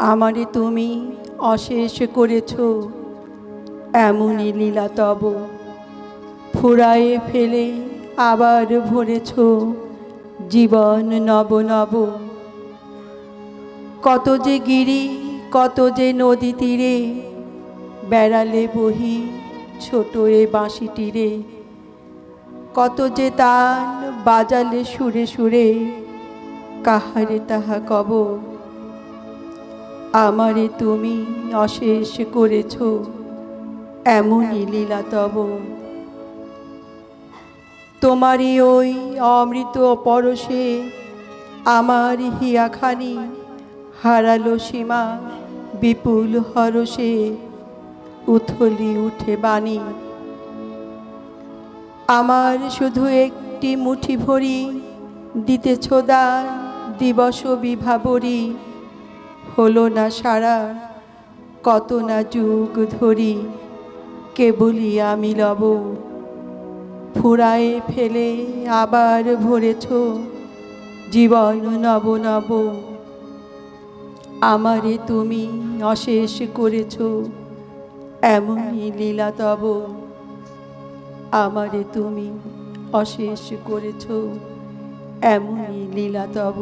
আমারে তুমি অশেষ করেছ, এমনই লীলা তব ফুরায়ে ফেলে আবার ভরেছ জীবন নব নব। কত যে গিরি কত যে নদী তীরে বেড়ালে বহি ছোট এ বাঁশি তীরে, কত যে তান বাজালে সুরে সুরে কাহারে তাহা কব। আমারে তুমি অশেষ করেছ, এমনই লীলা তব। তোমারই ওই অমৃত পরশে আমার হিয়াখানি হারালো সীমা বিপুল হরষে উথলি উঠে বাণী। আমার শুধু একটি মুঠি ভরি দিতেছ দান দিবস বিভাবরী, হলো না সারা কত না যুগ ধরি কেবলই আমি লব। ফুরায়ে ফেলে আবার ভরেছ জীবন নব নব। আমারে তুমি অশেষ করেছ, এমনই লীলা তব। আমারে তুমি অশেষ করেছ, এমনই লীলা তব।